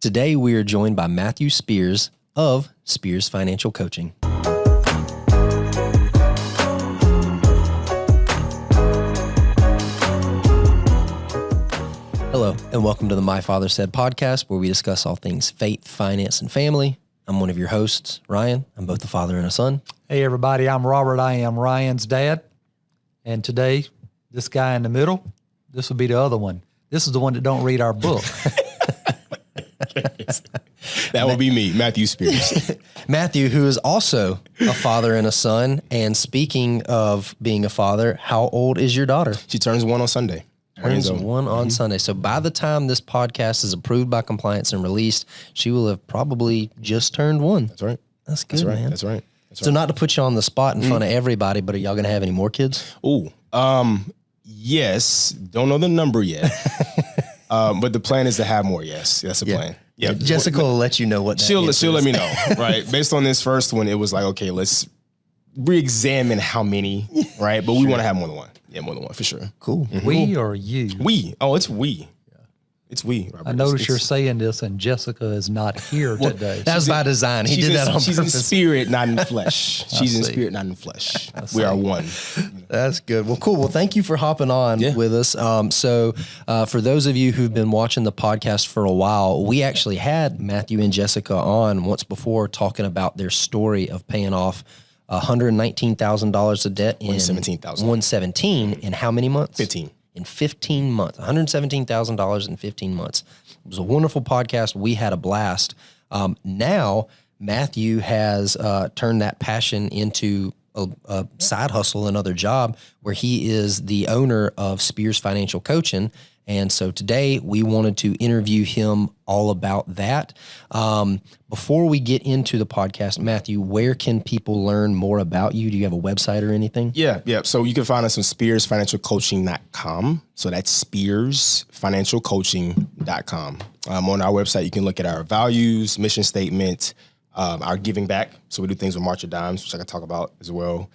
Today, we are joined by Matthew Spears of Spears Financial Coaching. Hello, and welcome to the My Father Said podcast, where we discuss all things faith, finance, and family. I'm one of your hosts, Ryan. I'm both a father and a son. Hey, everybody. I'm Robert. I am Ryan's dad. And today, this guy in the middle, this will be the other one. This is the one that don't read our book. That would be me, Matthew Spears. Matthew, who is also a father and a son. And speaking of being a father, how old is your daughter? She turns 1 on Sunday. Turns 1 on Sunday. So by the time this podcast is approved by compliance and released, she will have probably just turned 1. That's right. That's good, That's right. man. That's right. So not to put you on the spot in front of everybody, but are y'all going to have any more kids? Ooh, yes. Don't know the number yet. But the plan is to have more. Yes, that's the plan. Yeah. Jessica will let you know what that she'll is. let me know. Right. Based on this first one, it was like, okay, let's re-examine how many. Right. But we want to have more than one. Yeah, more than one for sure. Cool. Mm-hmm. We or you? We. Oh, it's we. It's we, Robert. I notice you're saying this, and Jessica is not here today. That was by design. He did that on purpose. She's in spirit, not in flesh. She's in spirit, not in flesh. We are one. That's good. Well, cool. Well, thank you for hopping on with us. So for those of you who've been watching the podcast for a while, we actually had Matthew and Jessica on once before talking about their story of paying off $119,000 of debt in $117,000 in how many months? 15. In 15 months, $117,000 in 15 months. It was a wonderful podcast. We had a blast. Now, Matthew has turned that passion into a side hustle, another job, where he is the owner of Spears Financial Coaching. And so today we wanted to interview him all about that. Before we get into the podcast, Matthew, where can people learn more about you? Do you have a website or anything? Yeah. So you can find us on SpearsFinancialCoaching.com. So that's SpearsFinancialCoaching.com. On our website, you can look at our values, mission statement, our giving back. So we do things with March of Dimes, which I can talk about as well.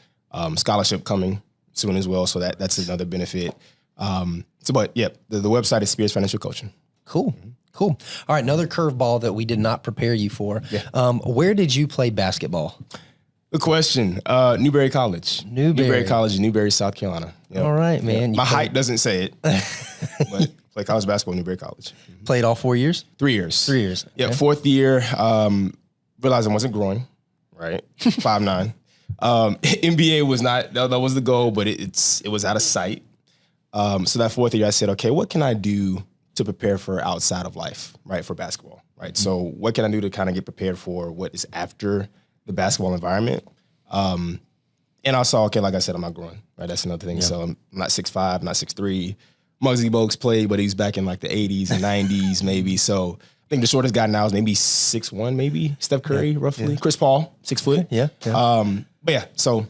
Scholarship coming soon as well. So that's another benefit. The website is Spears Financial Coaching. Cool. All right. Another curveball that we did not prepare you for. Yeah. Where did you play basketball? Good question. Newberry College. Newberry College in Newberry, South Carolina. Yep. All right, man. My height doesn't say it, but play college basketball at Newberry College. Played all 4 years? 3 years. 3 years. Okay. Yeah. 4th year, realized I wasn't growing, right? 5'9". NBA was not, that was the goal, but it was out of sight. So that 4th year, I said, okay, what can I do to prepare for outside of life, right, for basketball, right? Mm-hmm. So what can I do to kind of get prepared for what is after the basketball environment? And I saw, okay, like I said, I'm not growing, right? That's another thing. Yeah. So I'm not 6'5", not 6'3". Muggsy Bogues played, but he's back in like the 80s and 90s maybe. So I think the shortest guy now is maybe 6'1", maybe, Steph Curry, roughly. Yeah. Chris Paul, 6 foot. Yeah. So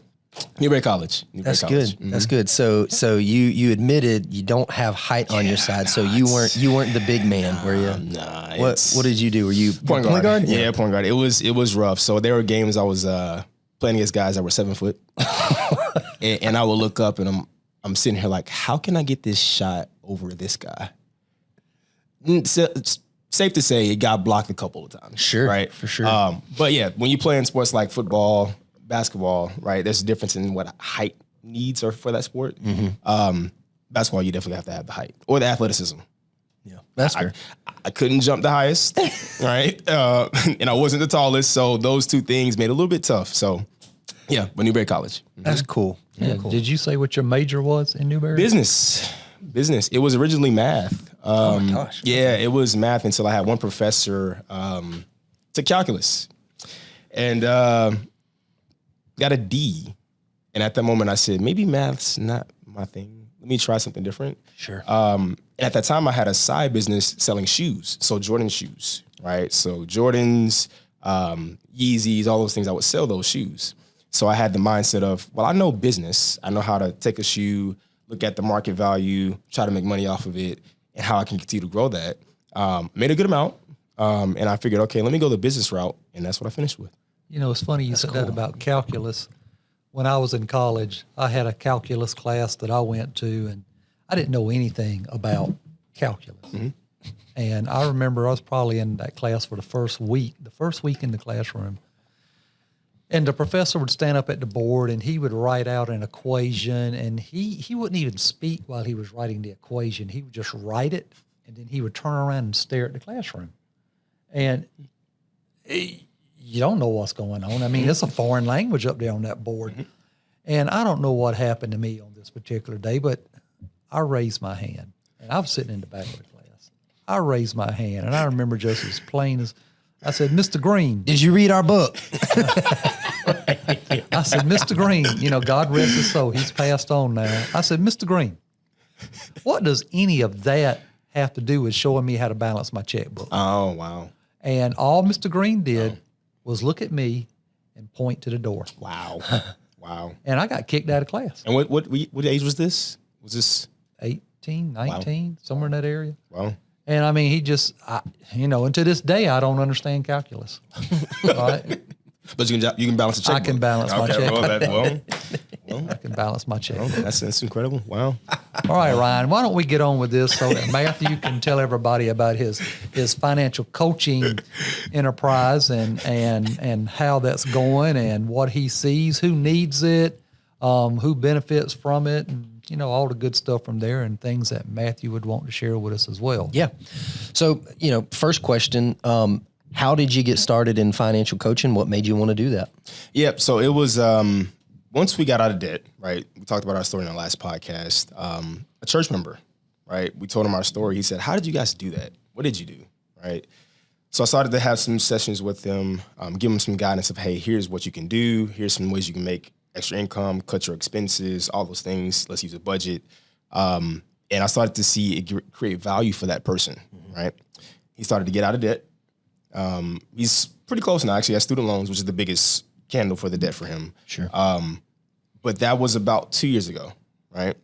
Newberry College. That's good. Mm-hmm. That's good. So you admitted you don't have height on your side, so you weren't the big man, were you? Nah. What did you do? Were you point guard? Yeah, point guard. It was rough. So there were games I was playing against guys that were 7 foot, and I would look up and I'm sitting here like, how can I get this shot over this guy? So, it's safe to say it got blocked a couple of times. Sure, right, for sure. But yeah, when you play in sports like football, basketball, right? There's a difference in what height needs are for that sport. Mm-hmm. Basketball, you definitely have to have the height or the athleticism. Yeah, that's fair. I couldn't jump the highest, right? And I wasn't the tallest, so those two things made it a little bit tough. So, yeah, but Newberry College. Mm-hmm. That's cool. Yeah. Cool. Did you say what your major was in Newberry? Business. It was originally math. Oh my gosh. Yeah, it was math until I had one professor to calculus, and got a D. And at that moment I said, maybe math's not my thing. Let me try something different. Sure. And at that time I had a side business selling shoes. So Jordan shoes, right? So Jordans, Yeezys, all those things, I would sell those shoes. So I had the mindset of, well, I know business. I know how to take a shoe, look at the market value, try to make money off of it, and how I can continue to grow that. Made a good amount. And I figured, okay, let me go the business route. And that's what I finished with. You know, it's funny you said that about calculus. When I was in college, I had a calculus class that I went to, and I didn't know anything about calculus. Mm-hmm. And I remember I was probably in that class for the first week in the classroom. And the professor would stand up at the board and he would write out an equation, and he wouldn't even speak while he was writing the equation. He would just write it, and then he would turn around and stare at the classroom. And you don't know what's going on. I mean, it's a foreign language up there on that board. And I don't know what happened to me on this particular day, but I raised my hand. And I was sitting in the back of the class. I raised my hand, and I remember just as plain as I said, Mr. Green. Did you read our book? I said, Mr. Green, God rest his soul. He's passed on now. I said, Mr. Green, what does any of that have to do with showing me how to balance my checkbook? Oh, wow. And all Mr. Green did was look at me and point to the door. Wow. Wow. And I got kicked out of class. And what age was this? Was this 18, 19, somewhere in that area. Wow. And I mean, and to this day, I don't understand calculus. Right? But you can balance a checkbook. I can balance my checkbook. I can balance my checkbook. That's incredible. Wow. All right, Ryan, why don't we get on with this so that Matthew can tell everybody about his financial coaching enterprise and how that's going and what he sees, who needs it, who benefits from it, and all the good stuff from there, and things that Matthew would want to share with us as well. Yeah. So, first question, how did you get started in financial coaching? What made you want to do that? Yep. So it was, once we got out of debt, right? We talked about our story in our last podcast. A church member, right? We told him our story. He said, "How did you guys do that? What did you do?" Right? So I started to have some sessions with them, give them some guidance of, hey, here's what you can do. Here's some ways you can make extra income, cut your expenses, all those things. Let's use a budget. And I started to see it create value for that person, right? He started to get out of debt. He's pretty close now, actually. He has student loans, which is the biggest candle for the debt for him. Sure. But that was about 2 years ago, right?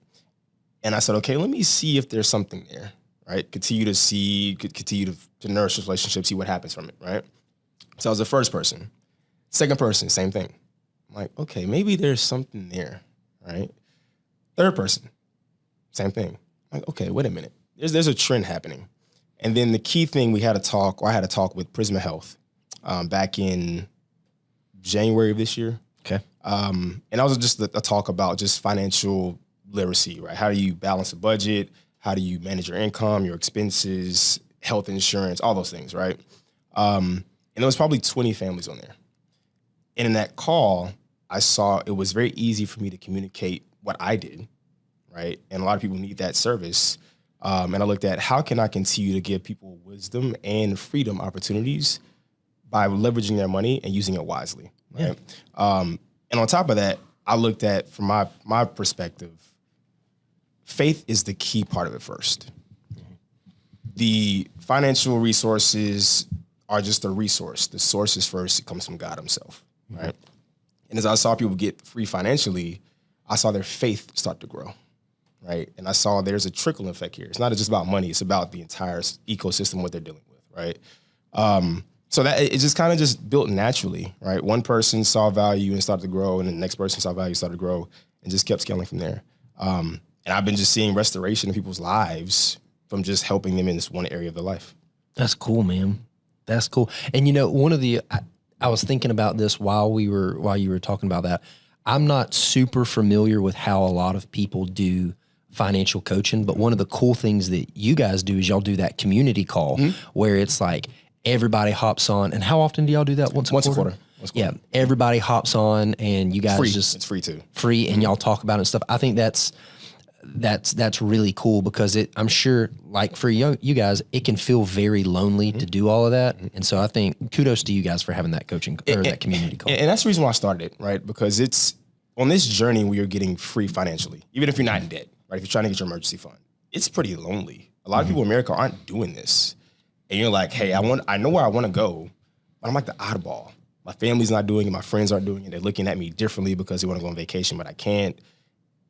And I said, okay, let me see if there's something there, right? Continue to nourish this relationship, see what happens from it, right? So I was the first person. Second person, same thing. I'm like, okay, maybe there's something there, right? Third person, same thing. I'm like, okay, wait a minute. There's a trend happening. And then the key thing, I had a talk with Prisma Health back in January of this year. Okay. And that was just a talk about just financial literacy, right? How do you balance a budget? How do you manage your income, your expenses, health insurance, all those things, right? And there was probably 20 families on there. And in that call, I saw it was very easy for me to communicate what I did, right? And a lot of people need that service. And I looked at how can I continue to give people wisdom and freedom opportunities by leveraging their money and using it wisely, right? Yeah. And on top of that, I looked at, from my perspective, faith is the key part of it first. The financial resources are just a resource. The source is first. It comes from God himself, right? And as I saw people get free financially, I saw their faith start to grow, right? And I saw there's a trickle effect here. It's not just about money. It's about the entire ecosystem, what they're dealing with, right? So that it just kind of just built naturally, right? One person saw value and started to grow, and the next person saw value, started to grow, and just kept scaling from there. And I've been just seeing restoration in people's lives from just helping them in this one area of their life. That's cool, man. That's cool. And one of the, I was thinking about this while you were talking about that. I'm not super familiar with how a lot of people do financial coaching, but one of the cool things that you guys do is y'all do that community call where it's like everybody hops on. And how often do y'all do that? Once a quarter? Yeah. Everybody hops on and you guys It's free too. Free and y'all talk about it and stuff. I think that's really cool because I'm sure like for you guys, it can feel very lonely to do all of that. And so I think kudos to you guys for having that coaching or that community call. And that's the reason why I started it, right? Because it's on this journey where you're getting free financially, even if you're not in debt, right? If you're trying to get your emergency fund, it's pretty lonely. A lot of people in America aren't doing this. And you're like, hey, I know where I want to go, but I'm like the oddball. My family's not doing it. My friends aren't doing it. They're looking at me differently because they want to go on vacation, but I can't.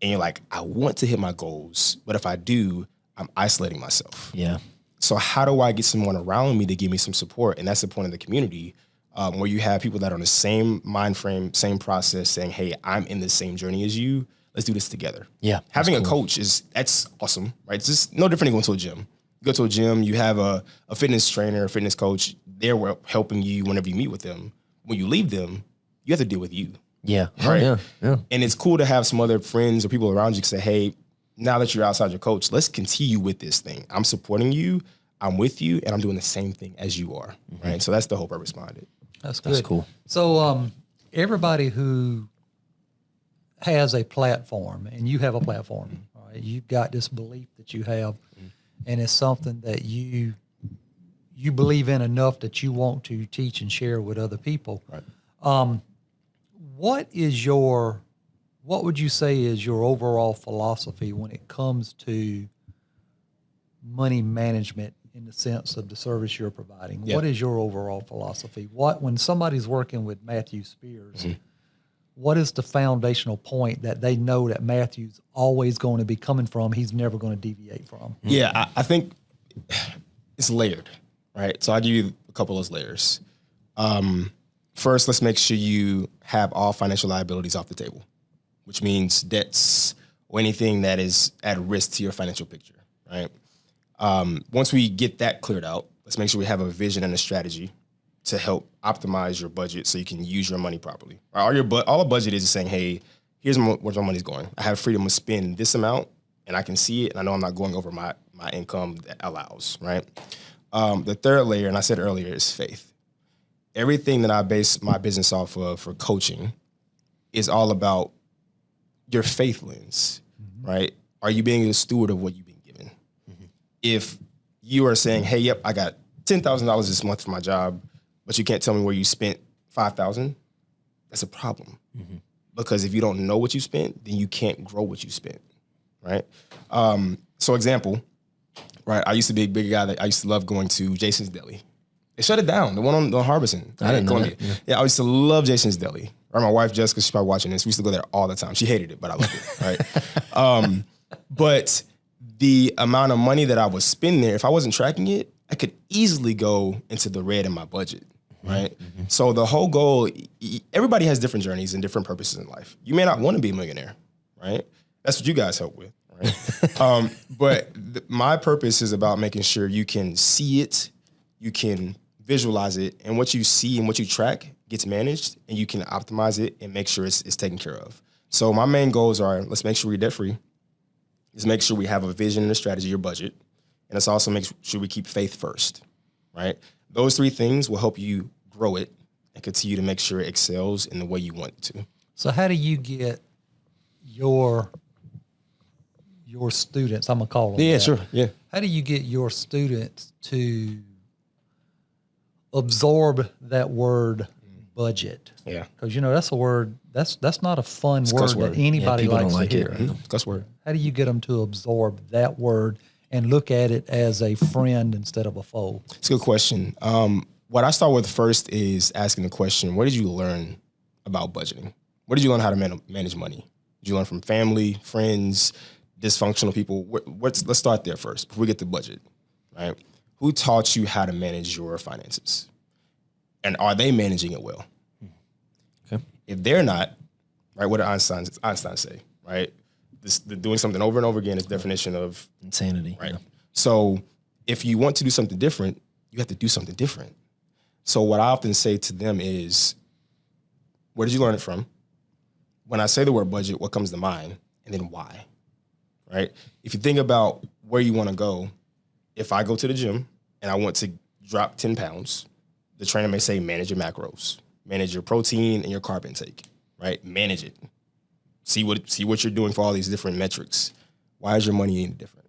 And you're like, I want to hit my goals, but if I do, I'm isolating myself. Yeah. So how do I get someone around me to give me some support? And that's the point of the community, where you have people that are on the same mind frame, same process, saying, hey, I'm in the same journey as you. Let's do this together. Yeah. Having a coach that's awesome, right? It's just no different than going to a gym. go to a gym, you have a fitness trainer, a fitness coach. They're helping you whenever you meet with them. When you leave them, you have to deal with you. Yeah. Right. Yeah. And it's cool to have some other friends or people around you say, hey, now that you're outside your coach, let's continue with this thing. I'm supporting you. I'm with you. And I'm doing the same thing as you are. Right. So that's the whole purpose behind it. That's good. That's cool. So everybody who has a platform, and you have a platform, right? You've got this belief that you have, and it's something that you believe in enough that you want to teach and share with other people. Right. What would you say is your overall philosophy when it comes to money management in the sense of the service you're providing? Yeah. What is your overall philosophy? When somebody's working with Matthew Spears, what is the foundational point that they know that Matthew's always going to be coming from, he's never going to deviate from? Yeah, I think it's layered, right? So I'll give you a couple of those layers. First, let's make sure you have all financial liabilities off the table, which means debts or anything that is at risk to your financial picture, right? Once we get that cleared out, let's make sure we have a vision and a strategy to help optimize your budget so you can use your money properly. All a budget is saying, hey, here's where my money's going. I have freedom to spend this amount, and I can see it, and I know I'm not going over my income that allows, right? The third layer, and I said earlier, is faith. Everything that I base my business off of for coaching is all about your faith lens, right? Are you being a steward of what you've been given? If you are saying, hey, yep, I got $10,000 this month for my job, but you can't tell me where you spent $5,000, that's a problem. Because if you don't know what you spent, then you can't grow what you spent, right? So example, right? I used to be a big guy that I used to love going to Jason's Deli. They shut it down, the one on Harbison. I didn't know that. Yeah, I used to love Jason's Deli. Or my wife, Jessica, she's probably watching this. We used to go there all the time. She hated it, but I loved it, right? But the amount of money that I was spending there, if I wasn't tracking it, I could easily go into the red in my budget, right? So the whole goal, everybody has different journeys and different purposes in life. You may not want to be a millionaire, right? That's what you guys help with, right? But my purpose is about making sure you can see it, you can visualize it, and what you see and what you track gets managed, and you can optimize it and make sure it's taken care of. So my main goals are, let's make sure we're debt-free. Let's make sure we have a vision and a strategy, your budget. And let's also make sure we keep faith first, right? Those three things will help you grow it and continue to make sure it excels in the way you want it to. So how do you get your students, I'm going to call them Yeah, that. sure, yeah. How do you get your students to absorb that word budget? Yeah. Because, that's a word, that's not a fun word cuss that word. anybody people likes don't like to it. hear. Cuss word. How do you get them to absorb that word and look at it as a friend instead of a foe? It's a good question. What I start with first is asking the question, what did you learn about budgeting? Where did you learn how to manage money? Did you learn from family, friends, dysfunctional people? Let's start there first before we get to budget, right? Who taught you how to manage your finances? And are they managing it well? Okay. If they're not, right, what did Einstein say, right? Doing something over and over again is definition of insanity. right. Yeah. So if you want to do something different, you have to do something different. So what I often say to them is, where did you learn it from? When I say the word budget, what comes to mind? And then why, right? If you think about where you want to go, if I go to the gym and I want to drop 10 pounds, the trainer may say, manage your macros, manage your protein and your carb intake, right? Manage it. See what you're doing for all these different metrics. Why is your money any different?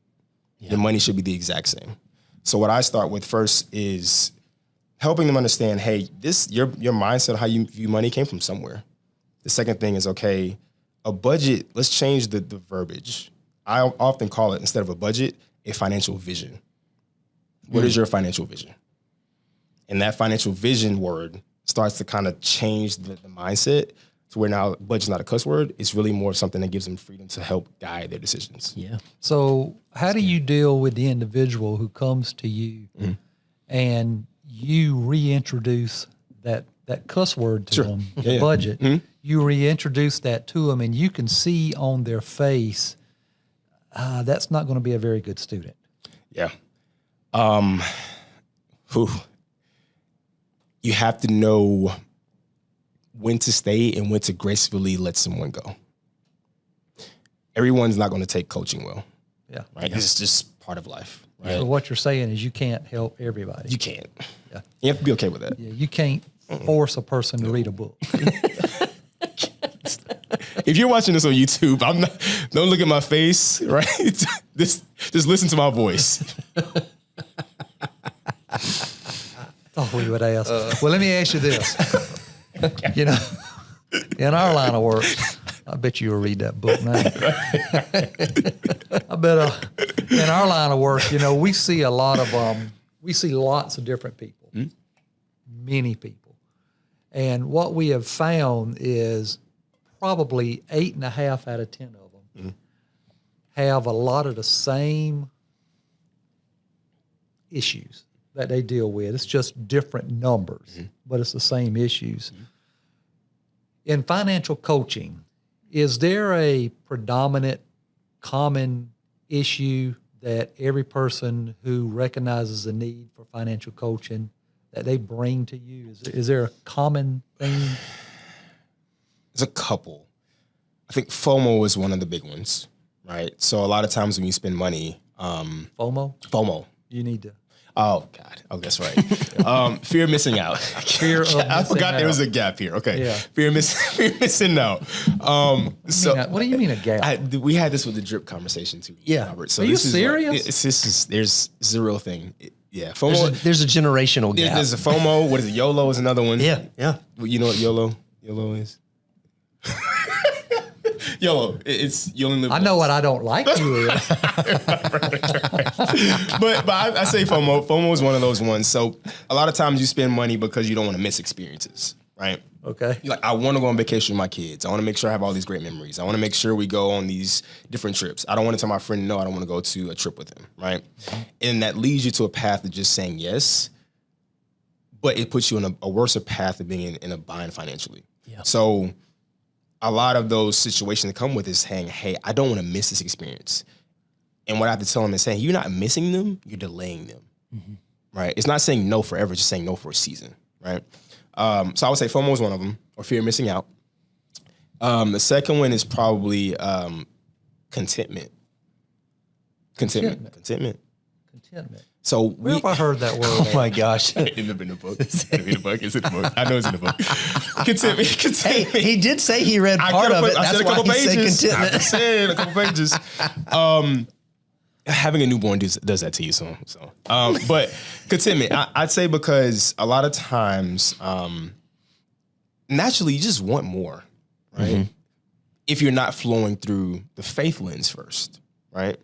Yeah. Your money should be the exact same. So what I start with first is helping them understand, hey, your mindset, how you view money came from somewhere. The second thing is, okay, a budget, let's change the verbiage. I often call it, instead of a budget, a financial vision. What is your financial vision? And that financial vision word starts to kind of change the mindset to where now budget's not a cuss word. It's really more something that gives them freedom to help guide their decisions. Yeah. So how do you deal with the individual who comes to you and you reintroduce that cuss word to them, the budget? You reintroduce that to them, and you can see on their face, that's not going to be a very good student. Yeah. You have to know when to stay and when to gracefully let someone go. Everyone's not going to take coaching well. Yeah. Right. This is just part of life. Right. So what you're saying is you can't help everybody. You can't. Yeah. You have to be okay with that. Yeah. You can't force a person to read a book. If you're watching this on YouTube, don't look at my face, right? Just listen to my voice. Oh, we would ask. Well, let me ask you this. You know, in our line of work, I bet you'll read that book now. I bet in our line of work, you know, we see lots of different people, many people. And what we have found is probably 8.5 out of 10 of them have a lot of the same issues that they deal with. It's just different numbers, but it's the same issues. In financial coaching, is there a predominant common issue that every person who recognizes the need for financial coaching that they bring to you? Is there a common thing? There's a couple. I think FOMO is one of the big ones, right? So a lot of times when you spend money, FOMO. You need to. Oh God. Oh, that's right. Fear of missing out. Fear of I missing forgot there was out. a gap here. Okay. Yeah. Fear of missing out. What do you mean a gap? We had this with the drip conversation too. Yeah. Robert. So Are you this serious? There's a real thing. FOMO. There's a generational gap. There's a FOMO. What is it? YOLO is another one. Yeah. You know what YOLO is? YOLO. It's you only live. I know what I don't like you with. but I say FOMO. FOMO is one of those ones. So a lot of times you spend money because you don't want to miss experiences, right? Okay. You're like, I want to go on vacation with my kids. I want to make sure I have all these great memories. I want to make sure we go on these different trips. I don't want to tell my friend no, I don't want to go to a trip with him, right? And that leads you to a path of just saying yes, but it puts you in a worse path of being in a bind financially. Yeah. So a lot of those situations that come with is saying, hey, I don't want to miss this experience. And what I have to tell them is saying, you're not missing them, you're delaying them, right? It's not saying no forever, it's just saying no for a season, right? So I would say FOMO is one of them, or fear of missing out. The second one is probably contentment. Contentment. So Where have I heard that word? Oh my gosh. It's in the book. It's in the book. I know it's in the book. Contentment. Hey, he did say he read part of it. I That's said a why couple he said pages. contentment. I said a couple pages. Having a newborn does that to you, so. But contentment, I'd say because a lot of times, naturally, you just want more, right? If you're not flowing through the faith lens first, right?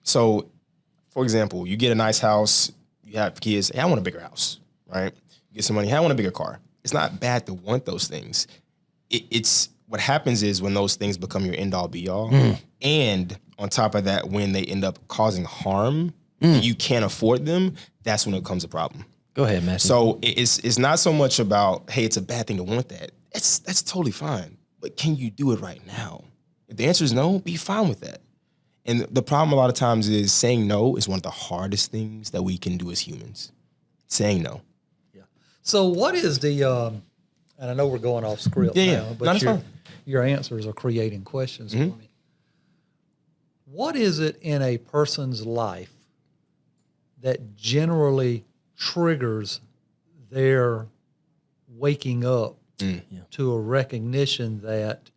So, for example, you get a nice house, you have kids, hey, I want a bigger house, right? You get some money, hey, I want a bigger car. It's not bad to want those things. It's what happens is when those things become your end all be all, and on top of that, when they end up causing harm, and you can't afford them, that's when it becomes a problem. Go ahead, Matthew. So it's not so much about, hey, it's a bad thing to want that. That's totally fine. But can you do it right now? If the answer is no, be fine with that. And the problem a lot of times is saying no is one of the hardest things that we can do as humans. Saying no. Yeah. So what is the, and I know we're going off script now, No, but that's fine. your answers are creating questions for me. What is it in a person's life that generally triggers their waking up to a recognition that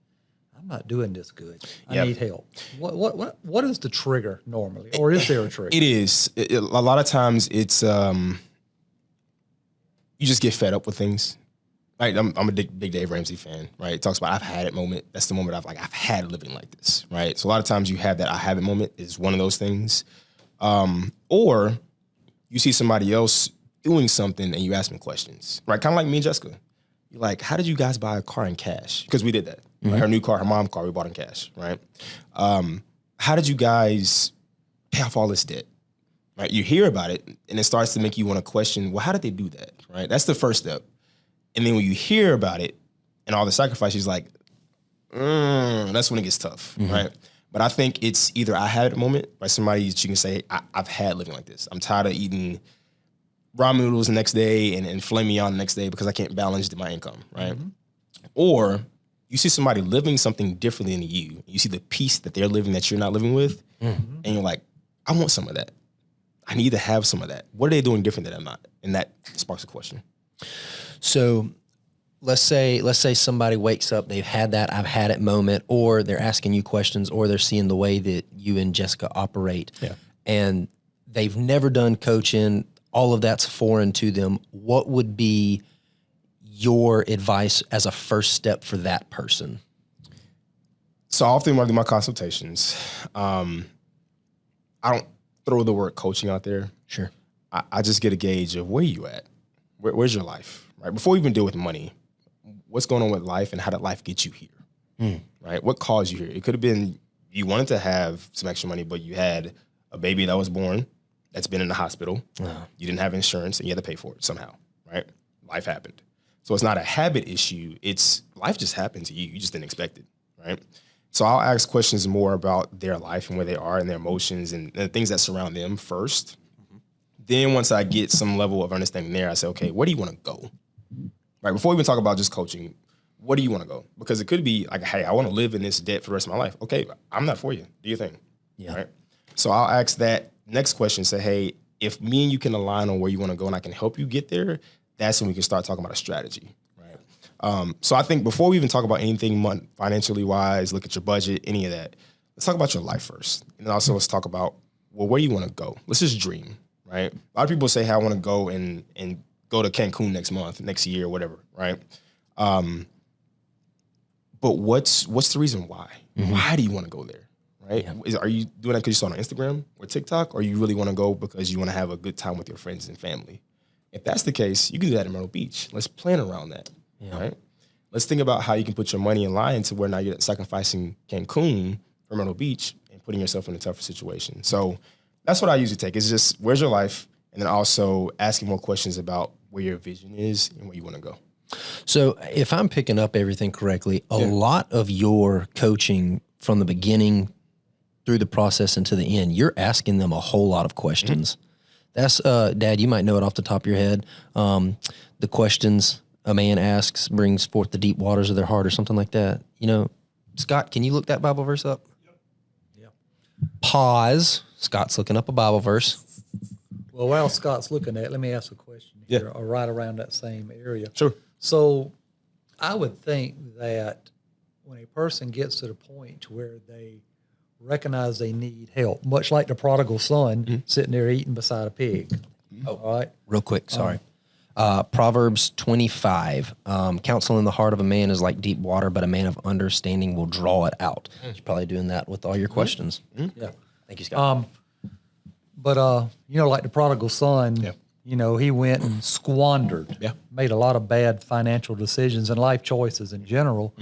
I'm not doing this good. I need help. What is the trigger normally, or is there a trigger? It is. A lot of times it's you just get fed up with things. Right? I'm a big Dave Ramsey fan. Right? It talks about I've had it moment. That's the moment I've had living like this. Right? So a lot of times you have that I have it moment is one of those things, or you see somebody else doing something and you ask them questions. Right? Kind of like me and Jessica. You're like, how did you guys buy a car in cash? Because we did that. Right? Her new car, her mom's car, we bought in cash. Right? How did you guys pay off all this debt? Right? You hear about it and it starts to make you want to question, well, how did they do that? Right? That's the first step. And then when you hear about it and all the sacrifices, like, that's when it gets tough, right? But I think it's either I had a moment by somebody that you can say, I've had living like this. I'm tired of eating ramen noodles the next day and filet mignon the next day because I can't balance my income, right? Or you see somebody living something differently than you. You see the peace that they're living that you're not living with, and you're like, I want some of that. I need to have some of that. What are they doing different that I'm not? And that sparks a question. So let's say somebody wakes up, they've had that I've had it moment, or they're asking you questions, or they're seeing the way that you and Jessica operate, and they've never done coaching. All of that's foreign to them. What would be your advice as a first step for that person? So often when I do my consultations, I don't throw the word coaching out there. Sure. I just get a gauge of where you at. Where's your life, right? Before we even deal with money, what's going on with life and how did life get you here, right? What caused you here? It could have been you wanted to have some extra money, but you had a baby that was born that's been in the hospital. You didn't have insurance and you had to pay for it somehow, right? Life happened. So it's not a habit issue. It's life just happened to you. You just didn't expect it, right? So I'll ask questions more about their life and where they are and their emotions and the things that surround them first. Then once I get some level of understanding there, I say, okay, where do you want to go? Right? Before we even talk about just coaching, where do you want to go? Because it could be like, hey, I want to live in this debt for the rest of my life. Okay, I'm not for you. Do your thing. Yeah. Right? So I'll ask that next question, say, hey, if me and you can align on where you want to go and I can help you get there, that's when we can start talking about a strategy. Right? So I think before we even talk about anything financially wise, look at your budget, any of that, let's talk about your life first. And then also let's talk about, well, where do you want to go? Let's just dream, right? A lot of people say, hey, I want to go and go to Cancun next month, next year, whatever, right? But what's the reason why? Why do you want to go there, right? Are you doing that because you saw it on Instagram or TikTok, or you really want to go because you want to have a good time with your friends and family? If that's the case, you can do that in Myrtle Beach. Let's plan around that, right? Let's think about how you can put your money in line to where now you're sacrificing Cancun for Myrtle Beach and putting yourself in a tougher situation. So that's what I usually take. It's just, where's your life? And then also asking more questions about where your vision is and where you want to go. So if I'm picking up everything correctly, a lot of your coaching from the beginning through the process and to the end, you're asking them a whole lot of questions. That's, Dad, you might know it off the top of your head. The questions a man asks brings forth the deep waters of their heart or something like that. You know, Scott, can you look that Bible verse up? Yep. Pause. Scott's looking up a Bible verse. Well, while Scott's looking at it, let me ask a question here, or right around that same area. Sure. So I would think that when a person gets to the point where they recognize they need help, much like the prodigal son sitting there eating beside a pig. All right. Real quick, sorry. Proverbs 25, counsel in the heart of a man is like deep water, but a man of understanding will draw it out. You're probably doing that with all your questions. Yeah. Thank you, Scott. But, you know, like the prodigal son, you know, he went and squandered, made a lot of bad financial decisions and life choices in general.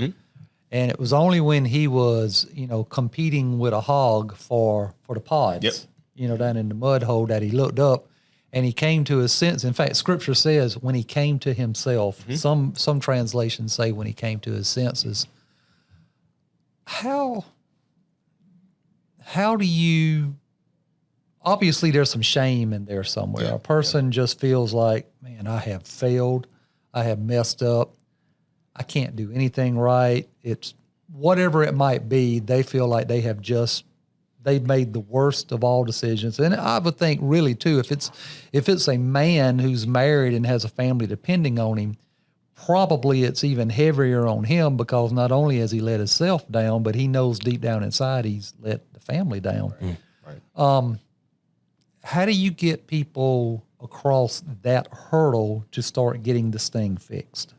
And it was only when he was, you know, competing with a hog for the pods, you know, down in the mud hole, that he looked up and he came to his sense. In fact, Scripture says when he came to himself. Some translations say when he came to his senses. How do you... Obviously, there's some shame in there somewhere. A person just feels like, man, I have failed. I have messed up. I can't do anything right. It's whatever it might be. They feel like they've made the worst of all decisions. And I would think really too, if it's a man who's married and has a family depending on him, probably it's even heavier on him because not only has he let himself down, but he knows deep down inside he's let the family down. Right. How do you get people across that hurdle to start getting this thing fixed?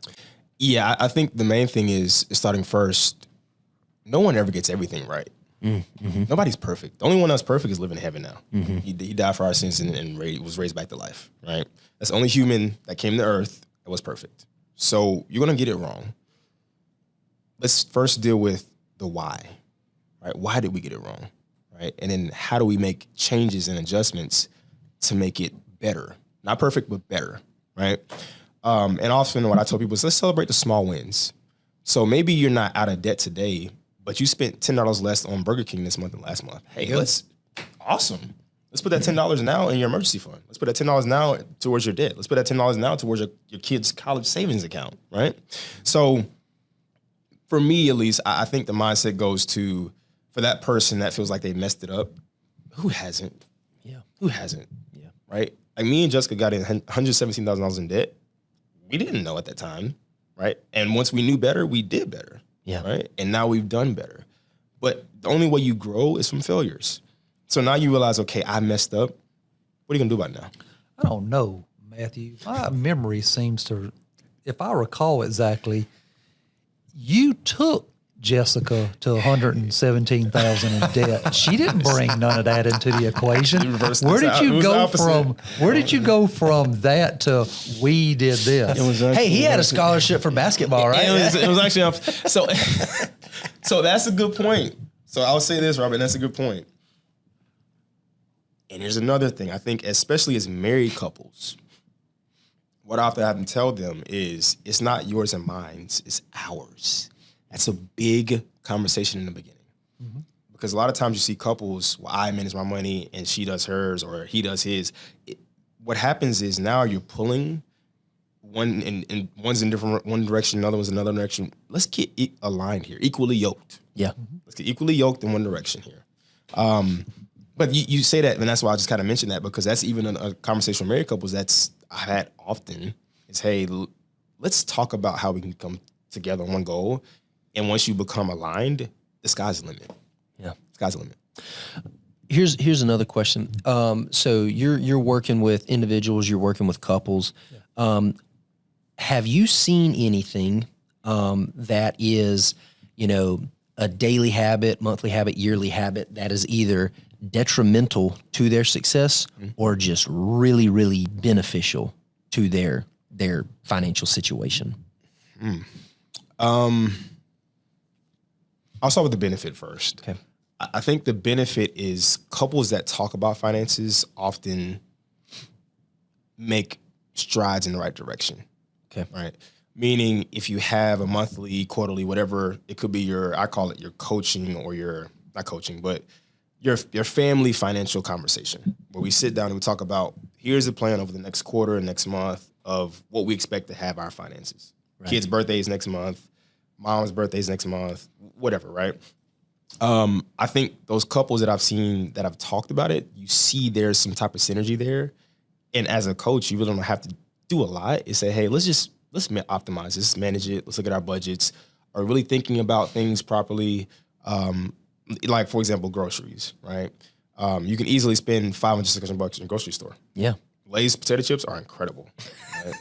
Yeah, I think the main thing is starting first. No one ever gets everything right. Nobody's perfect. The only one that's perfect is living in heaven now. He died for our sins and was raised back to life, right? That's the only human that came to earth that was perfect. So you're going to get it wrong. Let's first deal with the why, right? Why did we get it wrong? Right? And then how do we make changes and adjustments to make it better? Not perfect, but better, right? And often what I tell people is let's celebrate the small wins. So maybe you're not out of debt today, but but you spent $10 less on Burger King this month than last month. Hey, awesome. Let's put that $10 now in your emergency fund. Let's put that $10 now towards your debt. Let's put that $10 now towards your kid's college savings account, right? So for me, at least, I think the mindset goes to, for that person that feels like they messed it up, who hasn't? Yeah. Who hasn't? Yeah. Right? Like me and Jessica got in $117,000 in debt. We didn't know at that time, right? And once we knew better, we did better. Yeah. Right? And now we've done better. But the only way you grow is from failures. So now you realize, okay, I messed up. What are you going to do about it now? I don't know, Matthew. My memory seems to, if I recall exactly, you took Jessica to $117,000 in debt. She didn't bring none of that into the equation. Where did you go from? Where did you go from that to we did this? Hey, he had a scholarship for basketball, right? It was actually so that's a good point. So I'll say this, Robert. That's a good point. And here's another thing. I think, especially as married couples, what I often have to tell them is, it's not yours and mine, it's ours. That's a big conversation in the beginning. Mm-hmm. Because a lot of times you see couples, well, I manage my money and she does hers or he does his. What happens is now you're pulling one's in one direction, another one's another direction. Let's get aligned here, equally yoked. Yeah. Mm-hmm. Let's get equally yoked in one direction here. But you say that, and that's why I just kind of mentioned that, because that's even a conversation with married couples that's I've had often is, hey, let's talk about how we can come together on one goal. And once you become aligned, the sky's the limit. Yeah. Sky's the limit. Here's another question. So you're working with individuals, you're working with couples. Yeah. Have you seen anything that is, a daily habit, monthly habit, yearly habit that is either detrimental to their success or just really, really beneficial to their financial situation? I'll start with the benefit first. Okay. I think the benefit is couples that talk about finances often make strides in the right direction. Okay. Right. Meaning if you have a monthly, quarterly, whatever, it could be I call it your coaching or not coaching, but your family financial conversation where we sit down and we talk about, here's the plan over the next quarter, next month of what we expect to have our finances. Right. Kids' birthdays next month, mom's birthdays next month, whatever, right? I think those couples that I've seen that have talked about it, you see there's some type of synergy there. And as a coach, you really don't have to do a lot. You say, hey, let's optimize this, manage it. Let's look at our budgets. Are really thinking about things properly. Like, for example, groceries, right? You can easily spend $500, $600 in a grocery store. Yeah. Lay's potato chips are incredible. Right?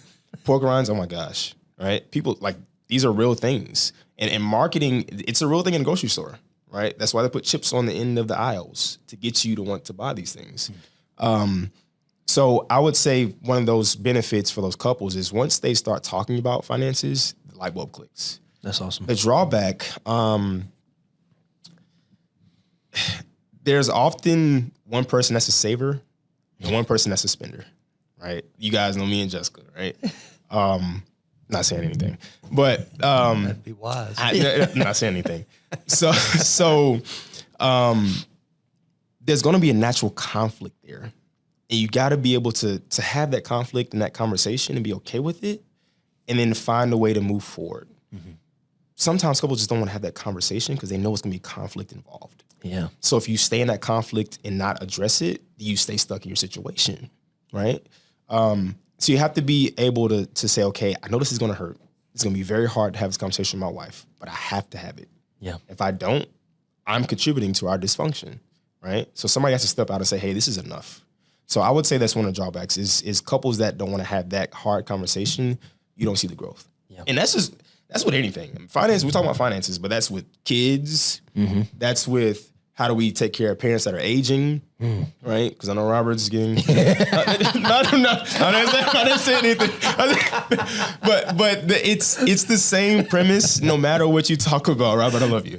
Pork rinds, oh my gosh, right? People, like, these are real things. And marketing, it's a real thing in a grocery store, right? That's why they put chips on the end of the aisles to get you to want to buy these things. So I would say one of those benefits for those couples is once they start talking about finances, the light bulb clicks. That's awesome. The drawback, there's often one person that's a saver and one person that's a spender, right? You guys know me and Jessica, right? Not saying anything, but That'd be wise. Not saying anything. So there's going to be a natural conflict there. And you got to be able to have that conflict and that conversation and be okay with it and then find a way to move forward. Mm-hmm. Sometimes couples just don't want to have that conversation because they know it's going to be conflict involved. Yeah. So if you stay in that conflict and not address it, you stay stuck in your situation, right? So you have to be able to say, okay, I know this is going to hurt. It's going to be very hard to have this conversation with my wife, but I have to have it. Yeah. If I don't, I'm contributing to our dysfunction, right? So somebody has to step out and say, hey, this is enough. So I would say that's one of the drawbacks is couples that don't want to have that hard conversation, you don't see the growth. Yeah. And that's with anything. Finance, we're talking about finances, but that's with kids. Mm-hmm. That's with how do we take care of parents that are aging, right? Because I know Robert's getting. I didn't say anything. But it's the same premise no matter what you talk about, Robert. I love you.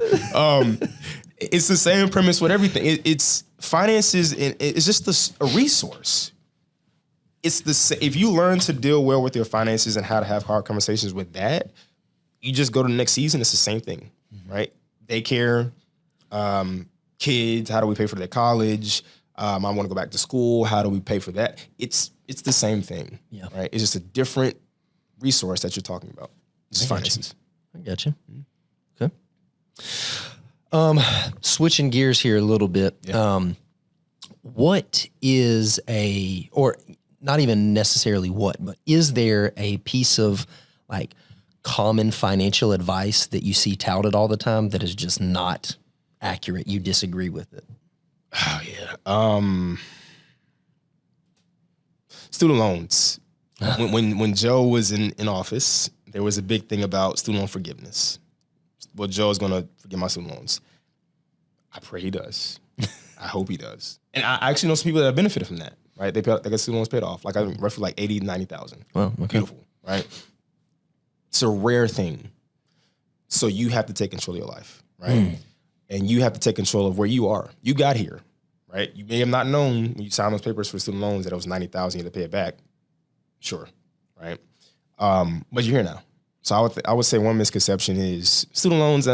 It's the same premise with everything. It's finances. It's just a resource. It's if you learn to deal well with your finances and how to have hard conversations with that, you just go to the next season. It's the same thing, right? daycare, kids, how do we pay for their college? I want to go back to school. How do we pay for that? It's the same thing, right? It's just a different resource that you're talking about. It's finances. I got you. Okay. Switching gears here a little bit. What is or not even necessarily what, but is there a piece of like common financial advice that you see touted all the time that is just not accurate? You disagree with it? Oh yeah. Student loans. When Joe was in office, there was a big thing about student loan forgiveness. Well, Joe is going to forgive my student loans. I pray he does. I hope he does. And I actually know some people that have benefited from that, right? They got student loans paid off. Like I roughly like 80, 90,000. Well, okay. Beautiful, right? It's a rare thing. So you have to take control of your life, right? And you have to take control of where you are. You got here, right? You may have not known when you signed those papers for student loans that it was 90,000, you had to pay it back. Sure, right? But you're here now. So I would say one misconception is student loans,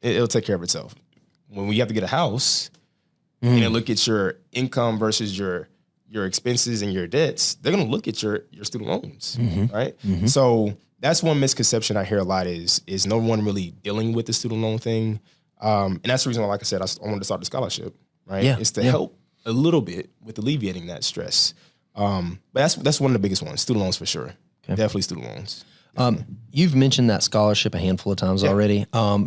it'll take care of itself. When we have to get a house and they look at your income versus your expenses and your debts, they're gonna look at your student loans, right? So that's one misconception I hear a lot is no one really dealing with the student loan thing. And that's the reason why, like I said, I wanted to start the scholarship, right? Yeah. It's to help a little bit with alleviating that stress. But that's one of the biggest ones, student loans for sure. Okay. Definitely student loans. You've mentioned that scholarship a handful of times already.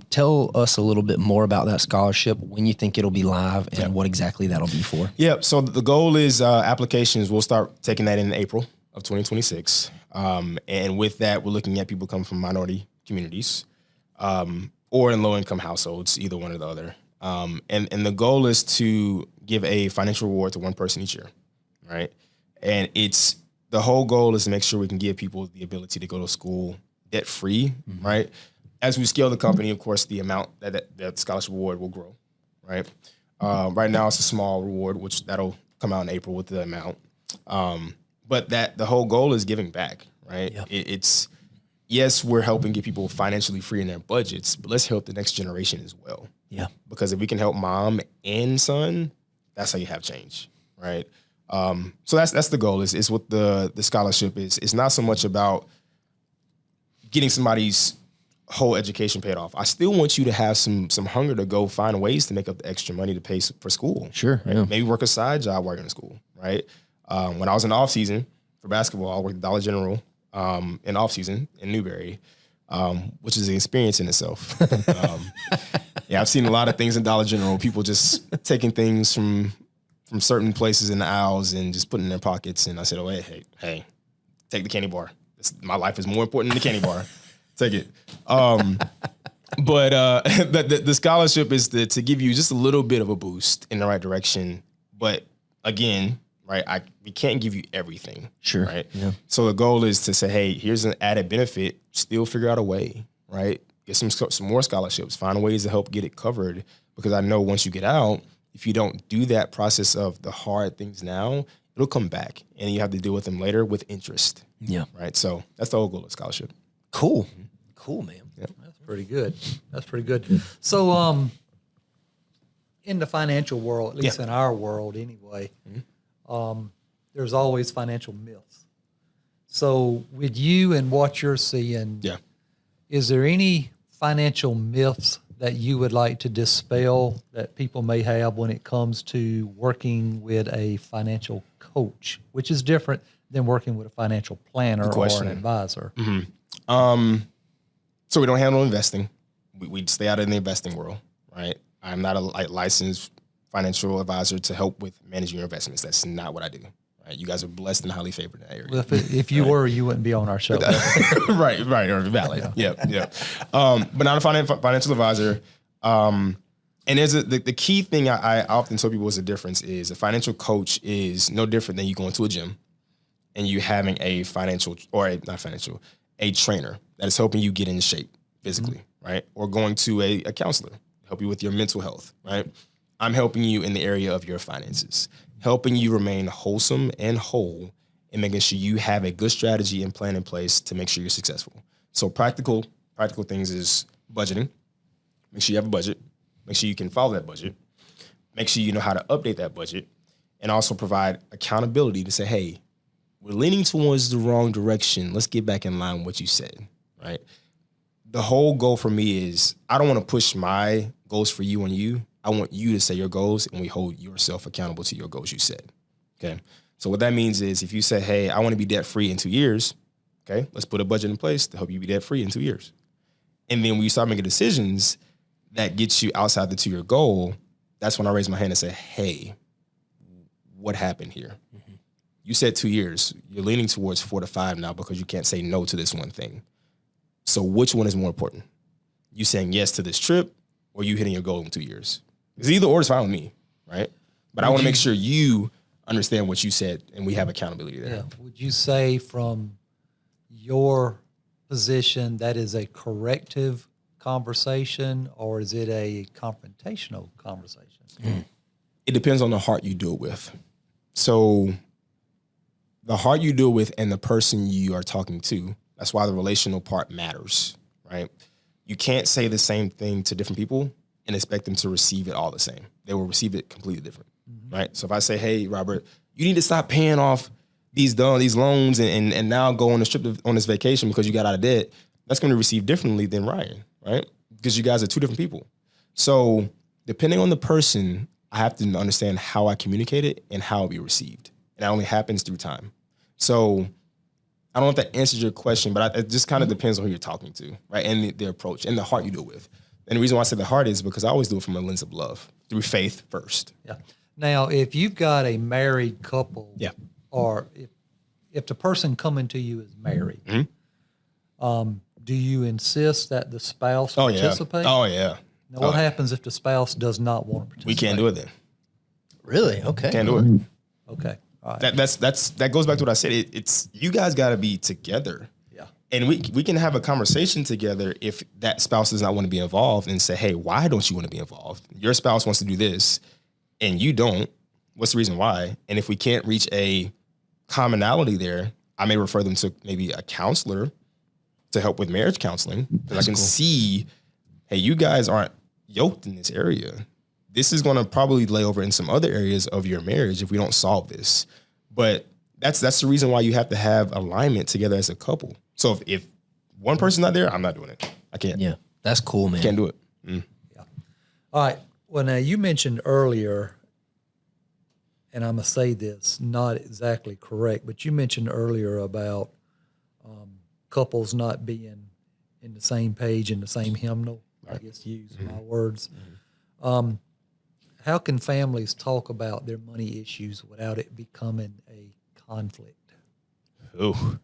Tell us a little bit more about that scholarship, when you think it'll be live, and what exactly that'll be for. Yeah, so the goal is applications. We'll start taking that in April of 2026. And with that, we're looking at people coming from minority communities or in low-income households, either one or the other. And the goal is to give a financial reward to one person each year, right? And the whole goal is to make sure we can give people the ability to go to school debt-free, right? As we scale the company, of course, the amount that scholarship reward will grow, right? Right now, it's a small reward, which that'll come out in April with the amount. But the whole goal is giving back, right? Yep. It's yes, we're helping get people financially free in their budgets, but let's help the next generation as well. Yeah. Because if we can help mom and son, that's how you have change, right? So that's the goal. Is what the scholarship is. It's not so much about getting somebody's whole education paid off. I still want you to have some hunger to go find ways to make up the extra money to pay for school. Sure. Right? Yeah. Maybe work a side job while you're in school, right? When I was in the off season for basketball, I worked at Dollar General in off season in Newberry, which is an experience in itself. I've seen a lot of things in Dollar General. People just taking things from certain places in the aisles and just putting in their pockets. And I said, oh, hey, take the candy bar. My life is more important than the candy bar. Take it. But the scholarship is to give you just a little bit of a boost in the right direction. But again, right, we can't give you everything. Sure. Right. Yeah. So the goal is to say, hey, here's an added benefit. Still figure out a way, right? Get some more scholarships. Find ways to help get it covered. Because I know once you get out, if you don't do that process of the hard things now, it'll come back and you have to deal with them later with interest. Yeah. Right. So that's the whole goal of scholarship. Cool. Cool, man. Yep. That's pretty good. That's pretty good. So, in the financial world, at least in our world anyway, there's always financial myths. So with you and what you're seeing, is there any financial myths that you would like to dispel that people may have when it comes to working with a financial coach, which is different than working with a financial planner or an advisor? So we don't handle investing. We stay out of the investing world, right? I'm not a licensed financial advisor to help with managing your investments. That's not what I do. Right? You guys are blessed and highly favored in that area. Well, if you were, you wouldn't be on our show. right, or valid. Yeah. But not a financial advisor. And there's the key thing I often tell people is the difference is a financial coach is no different than you going to a gym and you having a trainer that is helping you get in shape physically, right? Or going to a counselor to help you with your mental health, right? I'm helping you in the area of your finances, helping you remain wholesome and whole and making sure you have a good strategy and plan in place to make sure you're successful. So practical things is budgeting, Make sure you have a budget. Make sure you can follow that budget. Make sure you know how to update that budget, and also provide accountability to say, hey, we're leaning towards the wrong direction. Let's get back in line with what you said, right? The whole goal for me is I don't want to push my goals for you on you. I want you to say your goals, and we hold yourself accountable to your goals you said, okay? So what that means is if you say, hey, I want to be debt-free in 2 years, okay, let's put a budget in place to help you be debt-free in 2 years. And then when you start making decisions that gets you outside the 2-year goal, that's when I raise my hand and say, hey, what happened here? Mm-hmm. You said 2 years. You're leaning towards 4 to 5 now because you can't say no to this one thing. So which one is more important? You saying yes to this trip or you hitting your goal in 2 years? Because either or is fine with me, right? But I want to make sure you understand what you said and we have accountability there. Yeah. Would you say from your position that is a corrective conversation or is it a confrontational conversation? It depends on the heart you do it with. So the heart you do it with and the person you are talking to, that's why the relational part matters, right? You can't say the same thing to different people and expect them to receive it all the same. They will receive it completely different, right? So if I say, hey, Robert, you need to stop paying off these loans and now go on this trip on this vacation because you got out of debt, that's going to be received differently than Ryan, right? Because you guys are two different people. So depending on the person, I have to understand how I communicate it and how it be received. And that only happens through time. So I don't know if that answers your question, but it just kind of depends on who you're talking to, right? And the approach and the heart you do it with. And the reason why I say the heart is because I always do it from a lens of love, through faith first. Yeah. Now, if you've got a married couple, Yeah. or if the person coming to you is married, do you insist that the spouse participate? Oh, yeah. Now, what happens if the spouse does not want to participate? We can't do it then. Really? Okay. Can't do it. Okay. All right. That goes back to what I said. It's you guys got to be together. Yeah. And we can have a conversation together if that spouse does not want to be involved and say, hey, why don't you want to be involved? Your spouse wants to do this and you don't. What's the reason why? And if we can't reach a commonality there, I may refer them to maybe a counselor to help with marriage counseling. Because I can see, hey, you guys aren't yoked in this area. This is going to probably lay over in some other areas of your marriage if we don't solve this. But that's the reason why you have to have alignment together as a couple. So if one person's not there, I'm not doing it. I can't. Yeah, that's cool, man. Can't do it. Yeah. All right. Well, now you mentioned earlier, and I'm going to say this, not exactly correct, but you mentioned earlier about couples not being in the same page, in the same hymnal. Right. I guess use my words. How can families talk about their money issues without it becoming a conflict? Oh,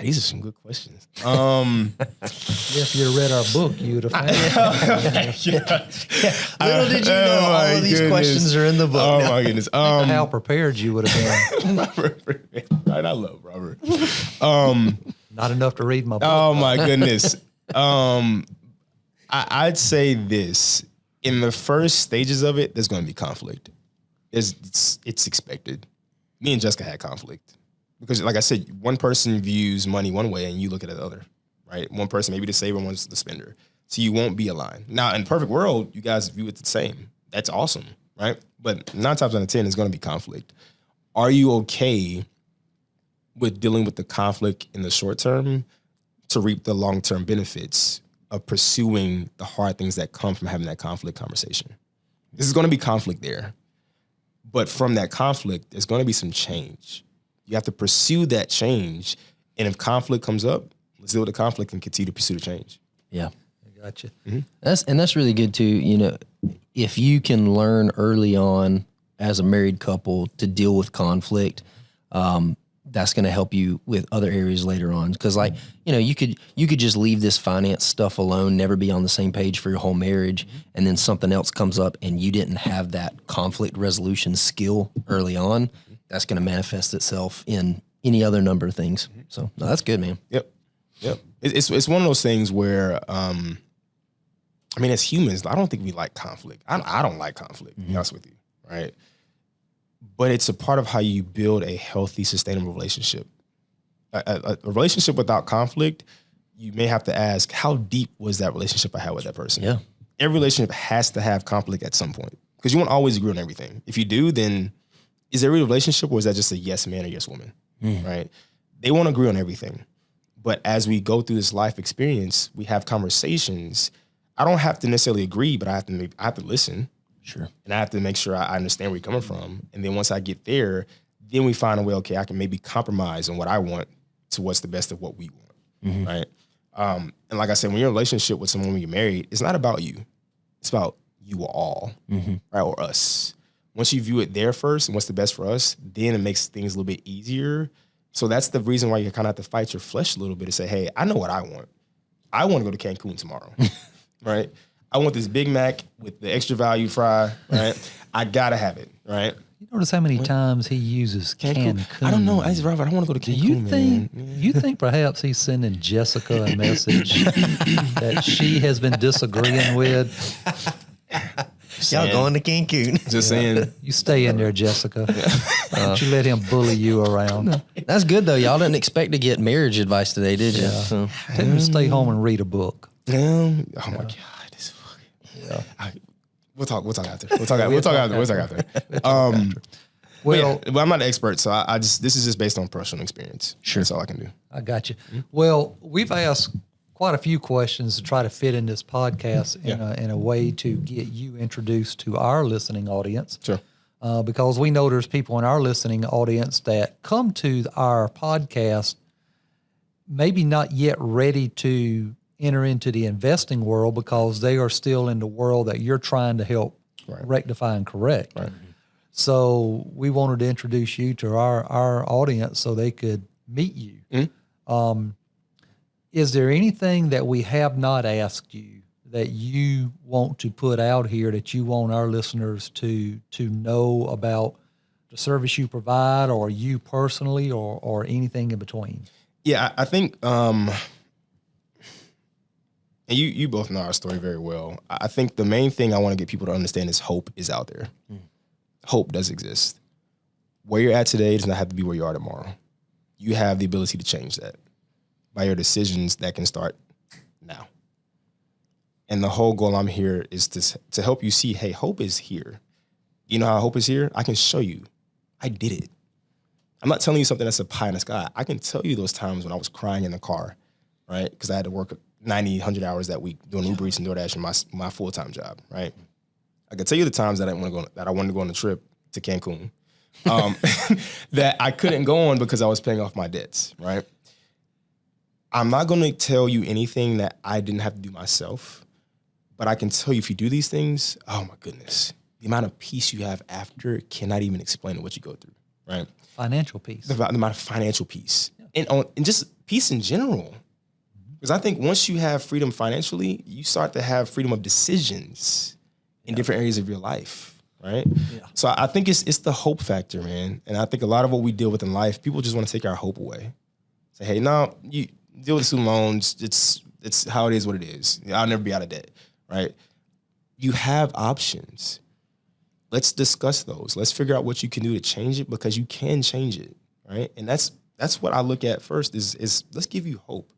these are some good questions. If you read our book, you would have found it. Little did you know all of these questions are in the book. Oh my goodness. How prepared you would have been. Right, I love Robert. Not enough to read my book. Oh my goodness. I'd say this. In the first stages of it, there's going to be conflict. It's expected. Me and Jessica had conflict because, like I said, one person views money one way and you look at it the other, right? One person, maybe the saver, one's the spender. So you won't be aligned. Now, in a perfect world, you guys view it the same. That's awesome, right? But 9 times out of 10, it's going to be conflict. Are you okay with dealing with the conflict in the short term to reap the long-term benefits of pursuing the hard things that come from having that conflict conversation? This is going to be conflict there. But from that conflict, there's going to be some change. You have to pursue that change. And if conflict comes up, let's deal with the conflict and continue to pursue the change. Yeah. I gotcha. That's really good too. You know, if you can learn early on as a married couple to deal with conflict, that's going to help you with other areas later on. Because, like, you know, you could just leave this finance stuff alone, never be on the same page for your whole marriage, and then something else comes up and you didn't have that conflict resolution skill early on. That's going to manifest itself in any other number of things. So, no, that's good, man. Yep. It's one of those things where, I mean, as humans, I don't think we like conflict. I don't like conflict, to be honest with you, right? But it's a part of how you build a healthy, sustainable relationship. A relationship without conflict you may have to ask, how deep was that relationship I had with that person? Yeah. Every relationship has to have conflict at some point because you won't always agree on everything. If you do, then is there a real relationship or is that just a yes man or yes woman, right? They won't agree on everything. But as we go through this life experience, we have conversations. I don't have to necessarily agree, but I have to listen. Sure. And I have to make sure I understand where you're coming from. And then once I get there, then we find a way, okay, I can maybe compromise on what I want to what's the best of what we want, right? And like I said, when you're in a relationship with someone when you're married, it's not about you. It's about you all, right, or us. Once you view it there first and what's the best for us, then it makes things a little bit easier. So that's the reason why you kind of have to fight your flesh a little bit and say, hey, I know what I want. I want to go to Cancun tomorrow, right? I want this Big Mac with the extra value fry, right? I got to have it, right? You notice how many times he uses Cancun? I don't know. Robert, I don't want to go to Cancun. You think perhaps he's sending Jessica a message that she has been disagreeing with? Y'all going to Cancun. Just saying. You stay in there, Jessica. Don't you let him bully you around. That's good, though. Y'all didn't expect to get marriage advice today, did you? So. Tell him to stay home and read a book. Oh, my God. This fucking... We'll talk after. We'll talk after. Well, I'm not an expert, so I just this is just based on personal experience. Sure. That's all I can do. I got you. Well, we've asked quite a few questions to try to fit in this podcast in a way to get you introduced to our listening audience. Sure. Because we know there's people in our listening audience that come to our podcast maybe not yet ready to enter into the investing world because they are still in the world that you're trying to help rectify and correct. Right. So we wanted to introduce you to our audience so they could meet you. Is there anything that we have not asked you that you want to put out here that you want our listeners to know about the service you provide or you personally or anything in between? Yeah, I think, and you both know our story very well. I think the main thing I want to get people to understand is hope is out there. Hope does exist. Where you're at today does not have to be where you are tomorrow. You have the ability to change that by your decisions that can start now. And the whole goal I'm here is to help you see, hey, hope is here. You know how hope is here? I can show you. I did it. I'm not telling you something that's a pie in the sky. I can tell you those times when I was crying in the car, right? Because I had to work 90, 100 hours that week doing Uber Eats and DoorDash in my full-time job, right? I could tell you the times that I wanted to go on a trip to Cancun that I couldn't go on because I was paying off my debts, right? I'm not going to tell you anything that I didn't have to do myself, but I can tell you if you do these things, oh my goodness, the amount of peace you have after cannot even explain what you go through, right? Financial peace. The amount of financial peace and just peace in general. Because I think once you have freedom financially, you start to have freedom of decisions in different areas of your life, right? Yeah. So I think it's the hope factor, man. And I think a lot of what we deal with in life, people just want to take our hope away. Say, hey, no, you deal with student loans. It's how it is what it is. I'll never be out of debt, right? You have options. Let's discuss those. Let's figure out what you can do to change it because you can change it, right? And that's what I look at first is let's give you hope.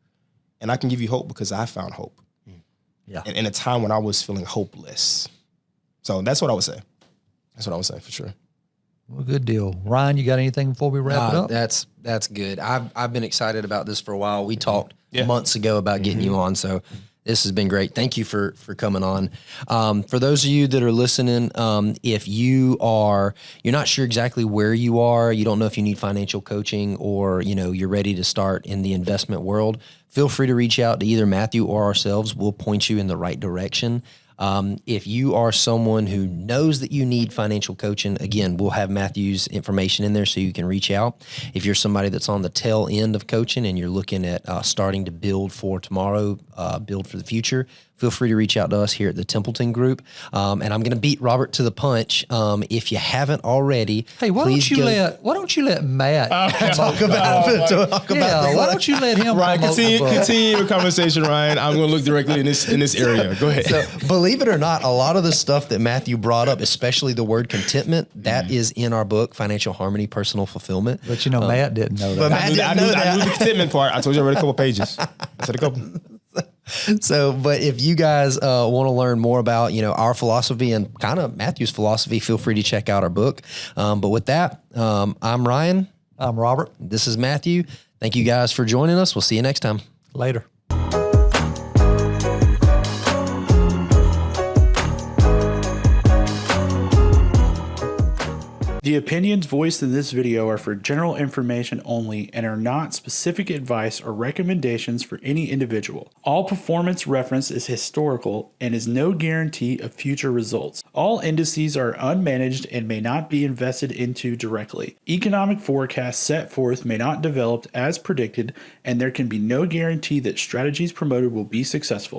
And I can give you hope because I found hope. Yeah. In a time when I was feeling hopeless. So that's what I would say. That's what I would say for sure. Well, good deal. Ryan, you got anything before we wrap it up? That's good. I've been excited about this for a while. We talked months ago about getting you on, so this has been great. Thank you for coming on. For those of you that are listening, if you're not sure exactly where you are, you don't know if you need financial coaching or you're ready to start in the investment world, feel free to reach out to either Matthew or ourselves. We'll point you in the right direction. If you are someone who knows that you need financial coaching, again, we'll have Matthew's information in there so you can reach out. If you're somebody that's on the tail end of coaching and you're looking at starting to build for tomorrow, build for the future, feel free to reach out to us here at the Templeton Group. And I'm going to beat Robert to the punch. If you haven't already, hey, why don't you let Matt talk about it? Why don't you let him? Ryan, continue your conversation, Ryan. I'm going to look directly in this area. Go ahead. So, believe it or not, a lot of the stuff that Matthew brought up, especially the word contentment, that is in our book, Financial Harmony, Personal Fulfillment. But Matt didn't know that. But Matt didn't know that. I knew the contentment part. I told you I read a couple pages. I said a couple. So, but if you guys want to learn more about, our philosophy and kind of Matthew's philosophy, feel free to check out our book. But with that, I'm Ryan. I'm Robert. This is Matthew. Thank you guys for joining us. We'll see you next time. Later. The opinions voiced in this video are for general information only and are not specific advice or recommendations for any individual. All performance reference is historical and is no guarantee of future results. All indices are unmanaged and may not be invested into directly. Economic forecasts set forth may not develop as predicted, and there can be no guarantee that strategies promoted will be successful.